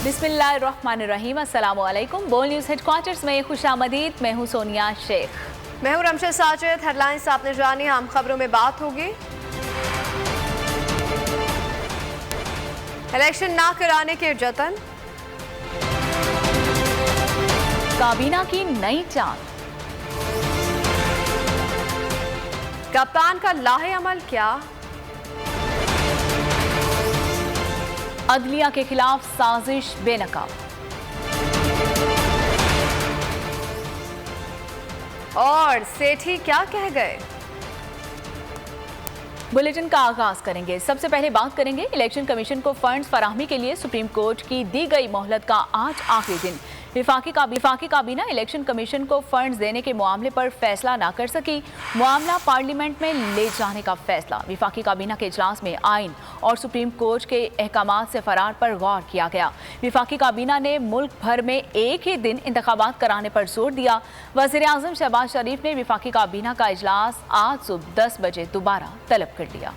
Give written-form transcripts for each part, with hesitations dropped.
बिस्मिल्लाहिर्रहमानिर्रहीम, अस्सलाम वालेकुम। बोल न्यूज़ हेडक्वार्टर्स में खुशामदीद। मैं हूँ सोनिया शेख। मैं हूँ रमशद साजिद। हेडलाइंस आपने जानी, आम खबरों में बात होगी। इलेक्शन ना कराने के जतन, काबीना की नई चाल, कप्तान का लाहे अमल क्या, अदलिया के खिलाफ साजिश बेनकाब, और सेठी क्या कह गए। बुलेटिन का आगाज करेंगे। सबसे पहले बात करेंगे इलेक्शन कमीशन को फंड्स फराहमी के लिए सुप्रीम कोर्ट की दी गई मोहलत का आज आखिरी दिन। विफाकी काबीना इलेक्शन कमीशन को फंड्स देने के मामले पर फैसला ना कर सकी। मामला पार्लियामेंट में ले जाने का फैसला। विफाकी काबीना के इजलास में आइन और सुप्रीम कोर्ट के अहकामात से फरार पर गौर किया गया। विफाकी काबीना ने मुल्क भर में एक ही दिन इंतखाबात कराने पर जोर दिया। वज़ीर आज़म शहबाज शरीफ ने विफाकी काबीना का इजलास आज सुबह 10 बजे दोबारा तलब कर लिया।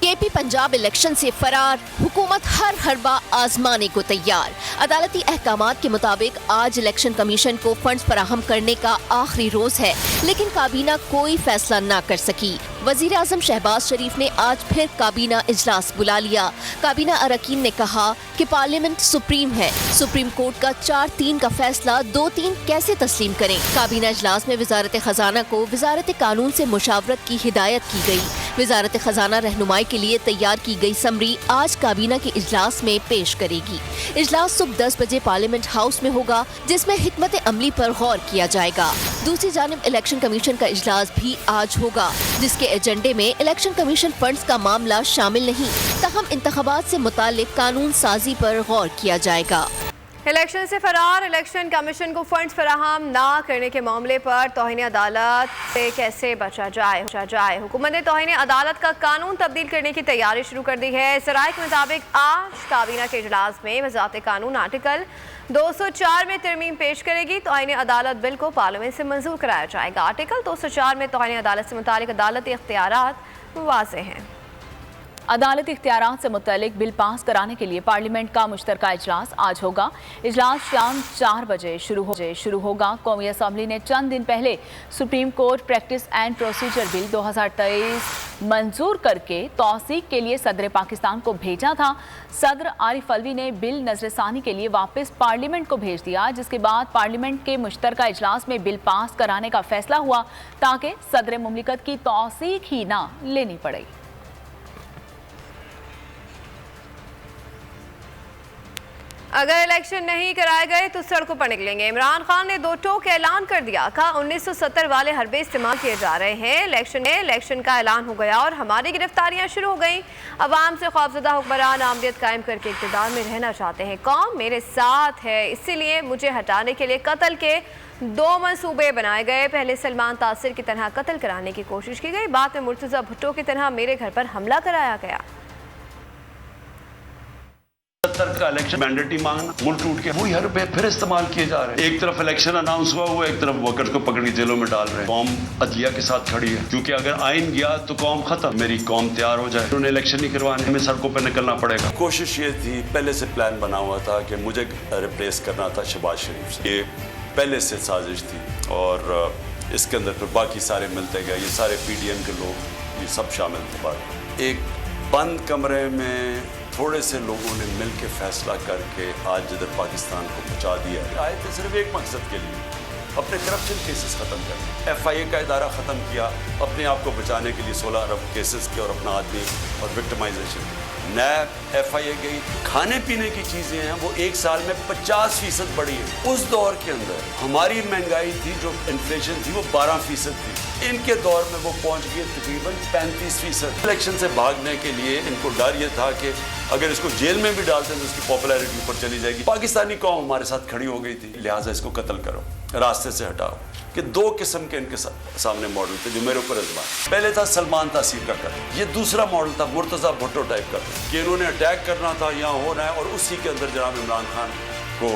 केपी पंजाब इलेक्शन से फरार, हुकूमत हर हरबा आजमाने को तैयार। अदालती अहकामात के मुताबिक आज इलेक्शन कमीशन को फंड्स फराहम करने का आखिरी रोज है, लेकिन काबीना कोई फैसला ना कर सकी। वजीर आजम शहबाज शरीफ ने आज फिर काबीना इजलास बुला लिया। काबीना अरकान ने कहा कि पार्लियामेंट सुप्रीम है, सुप्रीम कोर्ट का 4-3 का फैसला 2-3 कैसे तस्लीम करें। काबीना इजलास में वजारत खजाना को वजारत कानून से मुशावरत की हिदायत की गई। वजारत खजाना रहनुमाई के लिए तैयार की गई समरी आज काबीना के इजलास में पेश करेगी। इजलास सुबह 10 बजे पार्लियामेंट हाउस में होगा, जिसमें हिकमत अमली पर गौर किया जाएगा। दूसरी जानिब इलेक्शन कमीशन का इजलास भी आज होगा, जिसके एजेंडे में इलेक्शन कमीशन फंड्स का मामला शामिल नहीं, तहम इंतखाबात से मुतालिक कानून साजी पर गौर किया जाएगा। इलेक्शन से फरार इलेक्शन कमीशन को फंड्स फराहम ना करने के मामले पर तौहीन अदालत से कैसे बचा जाए। हुकूमत ने तौहीन अदालत का कानून तब्दील करने की तैयारी शुरू कर दी है। ज़राए के मुताबिक आज काबीना के इजलास में वज़ारत कानून आर्टिकल 204 में तरमीम पेश करेगी। तौहीन अदालत बिल को पार्लियामेंट से मंजूर कराया जाएगा। आर्टिकल 204 में तौहीन अदालत से मुतालिक अदालती इख्तियारात वाज़ेह हैं। अदालती इख्तियारात से मुतालिक बिल पास कराने के लिए पार्लियामेंट का मुश्तरका इजलास आज होगा। इजलास शाम 4 बजे शुरू होगा। कौमी असम्बली ने चंद दिन पहले supreme court practice and procedure bill 2023 मंजूर करके तौसीक के लिए सदर पाकिस्तान को भेजा था। सदर आरिफ अलवी ने बिल नजरसानी के लिए वापस पार्लियामेंट को भेज दिया, जिसके बाद पार्लियामेंट के मुश्तरका इजलास में बिल पास कराने का फैसला हुआ ताकि सदर मुमलिकत की तौसीक ही ना लेनी पड़े। अगर इलेक्शन नहीं कराए गए तो सड़कों पर निकलेंगे। इमरान खान ने 2 टोक ऐलान कर दिया। कहा 1970 वाले हरबे इस्तेमाल किए जा रहे हैं। इलेक्शन का ऐलान हो गया और हमारी गिरफ्तारियां शुरू हो गई। अवाम से खौफजदा हुक्मरान आमदियत कायम करके इक़्तिदार में रहना चाहते हैं। कौम मेरे साथ है, इसीलिए मुझे हटाने के लिए कत्ल के 2 मंसूबे बनाए गए। पहले सलमान तासिर की तरह कत्ल कराने की कोशिश की गई, बाद में मुर्तज़ा भुट्टो की तरह मेरे घर पर हमला कराया गया। का इलेक्शन मैंडेटरी मांगना, मुल्क टूट के वही हर पे फिर इस्तेमाल किए जा रहे हैं। एक तरफ इलेक्शन अनाउंस हुआ, एक तरफ वर्कर्स को पकड़ के जेलों में डाल रहे हैं। कौम अदलिया के साथ खड़ी है, क्योंकि अगर आइन गया तो कौम खत्म। मेरी कौम तैयार हो जाए, उन्हें इलेक्शन नहीं करवाने, हमें सड़कों पर निकलना पड़ेगा। कोशिश ये थी, पहले से प्लान बना हुआ था कि मुझे रिप्लेस करना था शहबाज शरीफ से। ये पहले से साजिश थी और इसके अंदर फिर बाकी सारे मिलते गए। ये सारे PDM के लोग, ये सब शामिल थे। बात एक बंद कमरे में थोड़े से लोगों ने मिल के फैसला करके आज जिधर पाकिस्तान को पहुंचा दिया। आए थे सिर्फ एक मकसद के लिए, अपने करप्शन केसेस ख़त्म करने। FIA का इदारा ख़त्म किया, अपने आप को बचाने के लिए 16 अरब केसेस के और अपना आदमी और विक्टिमाइजेशन। नैब FIA गई। खाने पीने की चीज़ें हैं वो 1 साल में 50% बढ़ी है। उस दौर के अंदर हमारी महंगाई थी, जो इन्फ्लेशन थी, वो 12% थी। इनके दौर में वो पहुंच गई तकरीबन 35%। इलेक्शन से भागने के लिए इनको डर ये था कि अगर इसको जेल में भी डालते हैं तो उसकी पॉपुलैरिटी ऊपर चली जाएगी। पाकिस्तानी कौम हमारे साथ खड़ी हो गई थी, लिहाजा इसको कत्ल करो, रास्ते से हटाओ। कि 2 किस्म के इनके सामने मॉडल थे जो मेरे ऊपर इल्जाम। पहले था सलमान तासीर का कत्ल, ये दूसरा मॉडल था मुर्तज़ा भुट्टो टाइप का कि इन्होंने अटैक करना था, यहाँ होना है, और उसी के अंदर जनाब इमरान खान को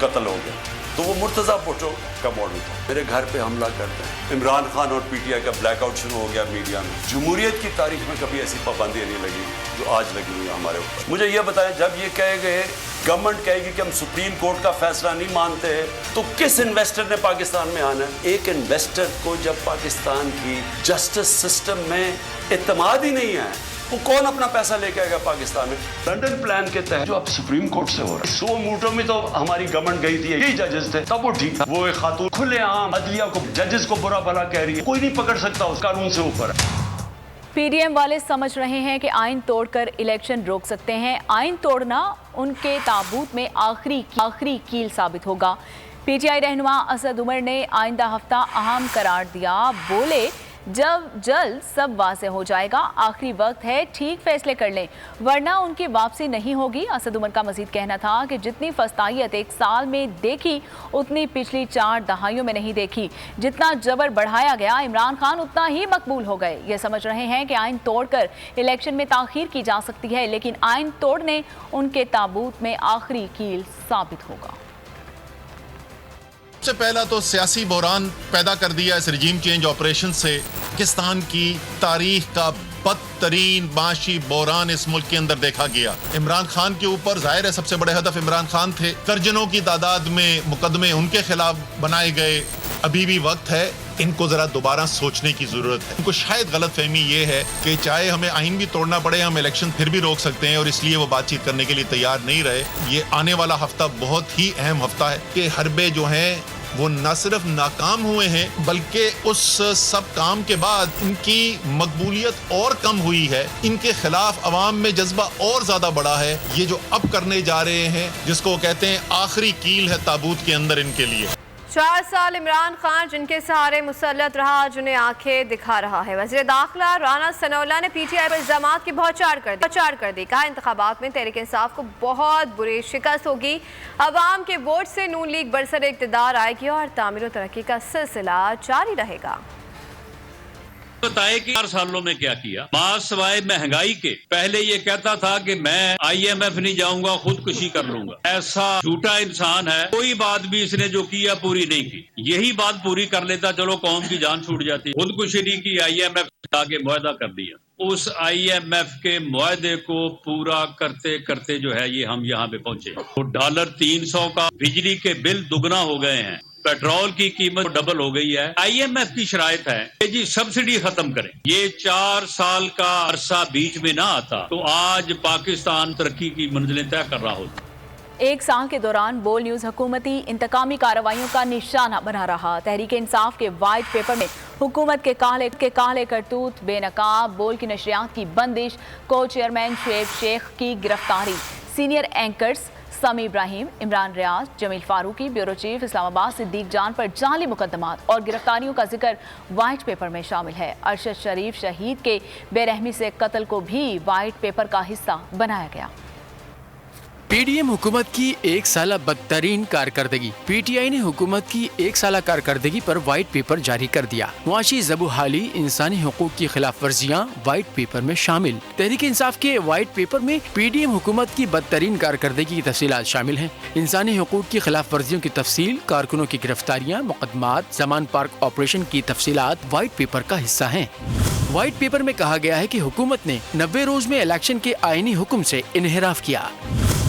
कत्ल हो गया। तो वो मुर्तज़ा भुट्टो का मॉडल था। मेरे घर पे हमला करते हैं। इमरान खान और PTI का ब्लैकआउट शुरू हो गया मीडिया में। जमहूरियत की तारीख में कभी ऐसी पाबंदी नहीं लगी जो आज लगी हुई है हमारे ऊपर। मुझे ये बताएं, जब ये कहे गए गवर्नमेंट कहेगी कि हम सुप्रीम कोर्ट का फैसला नहीं मानते हैं, तो किस इन्वेस्टर ने पाकिस्तान में आना है? एक इन्वेस्टर को जब पाकिस्तान की जस्टिस सिस्टम में इत्मीनान ही नहीं है, वो कौन अपना पैसा लेके आएगा पाकिस्तान में? लंदन प्लान के तहत जो अब सुप्रीम कोर्ट से हो रहा है, 100 मूटों में तो हमारी गवर्नमेंट गई थी, यही जजेस थे, तब वो ठीक था। वो एक खातून खुलेआम अदलिया को, जजेस को बुरा भला कह रही है, कोई नहीं पकड़ सकता, उस कानून से ऊपर है। पीडीएम वाले समझ रहे हैं कि आइन तोड़कर इलेक्शन रोक सकते हैं। आइन तोड़ना उनके ताबूत में आखिरी कील साबित होगा। पीटीआई रहनुमा असद उमर ने आइंदा हफ्ता अहम करार दिया। बोले, जब जल्द सब वाज़ेह हो जाएगा, आखिरी वक्त है, ठीक फैसले कर लें वरना उनकी वापसी नहीं होगी। असद उमर का मजीद कहना था कि जितनी फस्तायत एक साल में देखी उतनी पिछली 4 दहाइयों में नहीं देखी। जितना जबर बढ़ाया गया, इमरान खान उतना ही मकबूल हो गए। ये समझ रहे हैं कि आइन तोड़कर इलेक्शन में ताख़ीर की जा सकती है, लेकिन आइन तोड़ने उनके ताबूत में आखिरी कील साबित होगा। सबसे पहला तो सियासी बहरान पैदा कर दिया इस रिजीम चेंज ऑपरेशन से। पाकिस्तान की तारीख का बदतरीन माशी बहरान इस मुल्क के अंदर देखा गया। इमरान खान के ऊपर जाहिर है सबसे बड़े हदफ इमरान खान थे। दर्जनों की तादाद में मुकदमे उनके खिलाफ बनाए गए। अभी भी वक्त है, इनको जरा दोबारा सोचने की जरूरत है। इनको शायद गलत फहमी ये है कि चाहे हमें आइन भी तोड़ना पड़े, हम इलेक्शन फिर भी रोक सकते हैं, और इसलिए वो बातचीत करने के लिए तैयार नहीं रहे। ये आने वाला हफ्ता बहुत ही अहम हफ्ता है कि हरबे जो हैं वो न सिर्फ नाकाम हुए हैं, बल्कि उस सब काम के बाद इनकी मकबूलियत और कम हुई है। इनके खिलाफ अवाम में जज्बा और ज्यादा बढ़ा है। ये जो अब करने जा रहे हैं, जिसको कहते हैं आखिरी कील है ताबूत के अंदर इनके लिए। 4 साल इमरान खान जिनके सहारे मुसल्लत रहा, जिन्हें आंखें दिखा रहा है। वज़ीर दाखिला राना सनाउल्लाह ने पीटीआई पर इल्ज़ामात की बौछार कर दी। कहा, इंतखाबात में तहरीक इंसाफ को बहुत बुरी शिकस्त होगी। अवाम के वोट से नून लीग बरसर इक़्तिदार आएगी और तामीर और तरक्की का सिलसिला जारी रहेगा। बताए कि 4 सालों में क्या किया। सिवाय महंगाई के पहले ये कहता था कि मैं IMF नहीं जाऊंगा, खुदकुशी कर लूंगा। ऐसा झूठा इंसान है, कोई बात भी इसने जो किया पूरी नहीं की। यही बात पूरी कर लेता, चलो कौम की जान छूट जाती। खुदकुशी नहीं की, IMF जाके मुआहदा कर दिया। उस IMF के मुआहदे को पूरा करते करते जो है ये हम यहाँ पे पहुंचे। तो $300 का बिजली के बिल दुगना हो गए हैं, पेट्रोल की कीमत डबल हो गई है। IMF की शराइत है कि जी सब्सिडी खत्म करें। ये 4 साल का अरसा बीच में ना आता तो आज पाकिस्तान तरक्की की मंजिलें तय कर रहा होता। 1 साल के दौरान बोल न्यूज हुकूमती इंतकामी कार्रवाइयों का निशाना बना रहा। तहरीक इंसाफ के वाइट पेपर में हुकूमत के काले करतूत, बेनकाब बोल की नशरियात की बंदिश, को चेयरमैन शुएब शेख की गिरफ्तारी, सीनियर एंकर्स समी इब्राहिम, इमरान रियाज, जमील फारूकी, ब्यूरो चीफ इस्लामाबाद सिद्दीक जान पर जाली मुकदमात और गिरफ्तारियों का जिक्र वाइट पेपर में शामिल है। अरशद शरीफ शहीद के बेरहमी से कत्ल को भी वाइट पेपर का हिस्सा बनाया गया। पीडीएम हुकूमत की 1 साल बदतरीन कारकर्दगी। पीटीआई ने हुकूमत की 1 साल कारकर्दगी पर वाइट पेपर जारी कर दिया। मुआशी ज़बूहाली, इंसानी हुकूक की खिलाफ वर्जियाँ वाइट पेपर में शामिल। तहरीक इंसाफ के वाइट पेपर में पीडीएम हुकूमत की बदतरीन कारकर्दगी की तफसीलात शामिल हैं। इंसानी हुकूक की खिलाफ वर्जियों की तफसील, कारकुनों की गिरफ्तारियाँ, मुकदमात, जमान पार्क ऑपरेशन की तफसीलात वाइट पेपर का हिस्सा हैं। वाइट पेपर में कहा गया है कि हुकूमत ने 90 रोज में इलेक्शन के आईनी हुक्म से इन्हिराफ किया।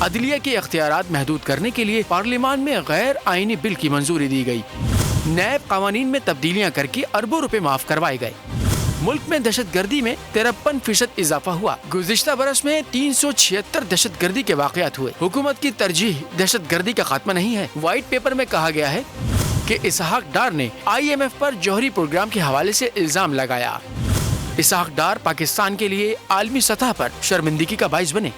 अदलिया के अख्तियारात महदूद करने के लिए पार्लियामान में गैर आईनी बिल की मंजूरी दी गई। नैब कानून में तब्दीलियां करके अरबों रुपए माफ करवाए गए। मुल्क में दहशत गर्दी में 53% इजाफा हुआ। गुज़िश्ता बरस में 376 दहशत गर्दी के वाक़यात हुए। हुकूमत की तरजीह दहशत गर्दी का खात्मा नहीं है। वाइट पेपर में कहा गया है कि इसहाक डार ने IMF पर जौहरी प्रोग्राम के हवाले से इल्जाम लगाया। इसहाक डार पाकिस्तान के लिए आलमी सतह पर शर्मिंदगी का बाइस बने।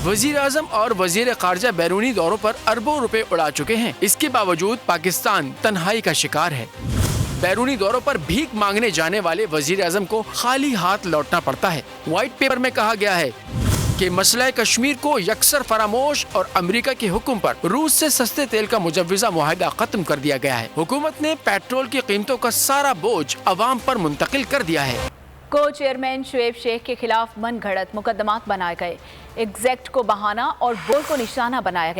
वजीर आजम और वजीर खारजा बैरूनी दौरों पर अरबों रुपए उड़ा चुके हैं। इसके बावजूद पाकिस्तान तन्हाई का शिकार है। बैरूनी दौरों पर भीख मांगने जाने वाले वजीर आजम को खाली हाथ लौटना पड़ता है। व्हाइट पेपर में कहा गया है कि मसला कश्मीर को यकसर फरामोश और अमेरिका के हुक्म पर रूस से सस्ते तेल का मुजव्विजा मुआहदा खत्म कर दिया गया है। हुकूमत ने पेट्रोल की कीमतों का सारा बोझ अवाम पर मुंतकिल कर दिया है। को चेयरमैन शुएब शेख के खिलाफ मन घड़त मुकदमात बनाए गए। एग्जैक्ट को बहाना और बोल को निशाना बनाया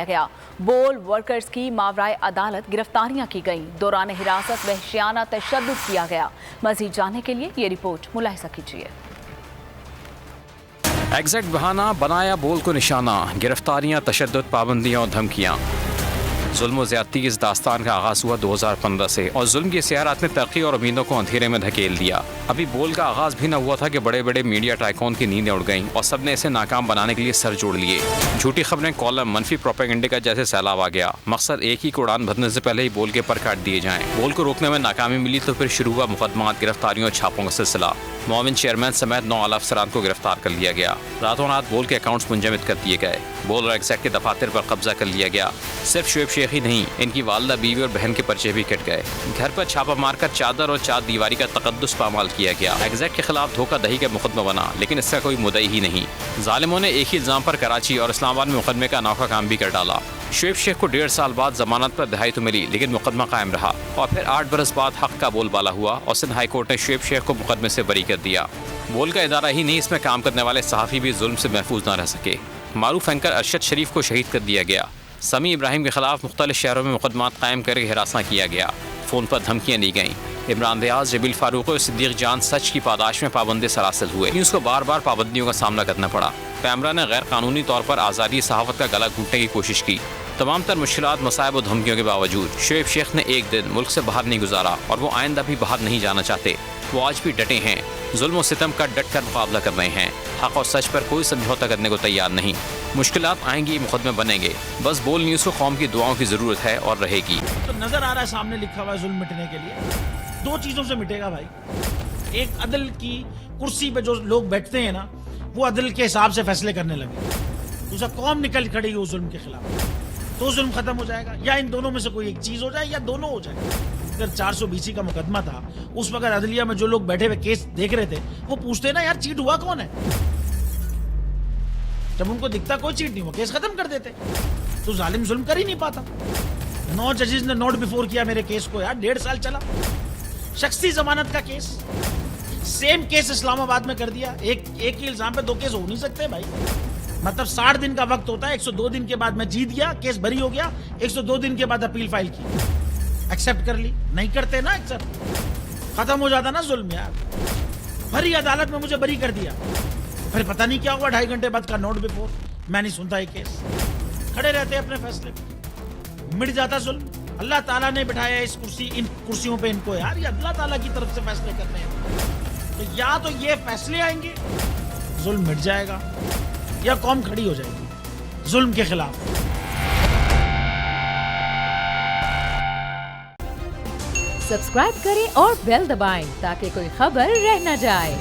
गया। बोल वर्कर्स की मावराए अदालत गिरफ्तारियां की गईं। दौरान हिरासत वहशियाना तशद्दुद किया गया। मजीद जानने के लिए ये रिपोर्ट मुलाहिजा कीजिए। एग्जैक्ट बहाना बनाया बोल को निशाना, गिरफ्तारियां, तशद्दुद, पाबंदियां और धमकियां। जुल्म और ज़्यादती की इस दास्तान का आगाज़ हुआ 2015 से और जुल्म की सियारात ने तरक्की और उम्मीदों को अंधेरे में धकेल दिया। अभी बोल का आगाज़ भी न हुआ था कि बड़े बड़े मीडिया टाइकॉन की नींदें उड़ गईं और सब ने इसे नाकाम बनाने के लिए सर जोड़ लिए। झूठी खबरें, कॉलम, मनफी प्रोपेगेंडे का जैसे सैलाब आ गया। मकसद एक ही, उड़ान भरने से पहले ही बोल के पर काट दिए जाएं। बोल को रोकने में नाकामी मिली तो फिर शुरू हुआ मुकदमात, गिरफ्तारियों और छापों का सिलसिला। मोमिन चेयरमैन समेत 9 आला अफसरान को गिरफ्तार कर लिया गया। रातों रात बोल के अकाउंट्स मुंजमद कर दिए गए। बोल और एग्जैक्ट के दफातर पर कब्जा कर लिया गया। सिर्फ शुएब शेख ही नहीं, इनकी वालदा, बीवी और बहन के पर्चे भी कट गए। घर पर छापा मारकर चादर और चार दीवारी का तकद्दुस पामाल किया गया। एग्जैक्ट के खिलाफ धोखा दही का मुकदमा बना, लेकिन इसका कोई मुद्दई ही नहीं। जालिमों ने एक ही इल्जाम पर कराची और इस्लामाबाद में मुकदमे का अनोखा काम भी कर डाला। शुएब शेख को 1.5 साल बाद जमानत पर रिहाई तो मिली, लेकिन मुकदमा कायम रहा और फिर 8 बरस बाद हक का बोलबाला हुआ और सिंध हाई कोर्ट ने शुएब शेख को मुकदमे से बरी कर दिया। बोल का इदारा ही नहीं, इसमें काम करने वाले सहाफ़ी भी जुल्म से महफूज न रह सके। मारूफ एंकर अरशद शरीफ को शहीद कर दिया गया। समी इब्राहिम के खिलाफ मुख्तलिफ शहरों में मुकदमात कायम करके हिरासत किया गया। फ़ोन पर धमकियाँ दी गईं। इमरान रियाज, जबील फारूक और सिद्दीक जान सच की पादाश में पाबंदी सरासिल हुए। न्यूज़ को बार बार पाबंदियों का सामना करना पड़ा। पैमरा ने गैर कानूनी तौर पर आज़ादी सहाफ़त का गला घूटने की कोशिश की। तमाम तर मुश्किलात, मसाइब और धमकियों के बावजूद शुएब शेख ने एक दिन मुल्क से बाहर नहीं गुजारा और वो आइंदा भी बाहर नहीं जाना चाहते। वो आज भी डटे हैं, जुल्म और सितम का डट कर मुकाबला कर रहे हैं। हक और सच पर कोई समझौता करने को तैयार नहीं। मुश्किलात आएंगी, मुकदमे बनेंगे। बस बोल न्यूज़ को कौम की दुआओं की ज़रूरत है और रहेगी। तो नजर आ रहा है सामने लिखा हुआ है जुल्म मिटने के लिए 2 चीजों से मिटेगा भाई। एक, अदल की कुर्सी पे जो लोग बैठते हैं ना, वो अदल के हिसाब से फैसले करने लगे। दूसरा, कौम निकल खड़ेगी उस जुल्म के खिलाफ, तो जुल्म खत्म हो जाएगा। या इन दोनों में से कोई एक चीज हो जाए या दोनों हो जाए। अगर 420 का मुकदमा था, उस वक्त अदलिया में जो लोग बैठे हुए केस देख रहे थे, वो पूछते ना यार चीट हुआ कौन है। जब उनको दिखता कोई चीट नहीं हुआ, केस खत्म कर देते। तो जालिम जुल्म कर ही नहीं पाता। 9 जजेस ने नोट बिफोर किया मेरे केस को यार, 1.5 साल चला। शख्सी जमानत का केस, सेम केस इस्लामाबाद में कर दिया। एक ही इल्जाम पे 2 केस हो नहीं सकते भाई। मतलब 60 दिन का वक्त होता है। 102 दिन के बाद मैं जीत गया, केस बरी हो गया। 102 दिन के बाद अपील फाइल की, एक्सेप्ट कर ली। नहीं करते ना एक्सेप्ट, खत्म हो जाता ना जुल्म यार। भरी अदालत में मुझे बरी कर दिया, फिर पता नहीं क्या हुआ 2.5 घंटे बाद का नोट बिफोर। मैं नहीं सुनता ये केस, खड़े रहते अपने फैसले पे, मिट जाता जुल्म। अल्लाह ताला ने बिठाया इन कुर्सियों पे इनको यार, ये अल्लाह ताला की तरफ से फैसले करने हैं। तो या तो ये फैसले आएंगे, जुल्म मिट जाएगा, या कौम खड़ी हो जाएगी जुल्म के खिलाफ। सब्सक्राइब करें और बेल दबाएं ताकि कोई खबर रह न जाए।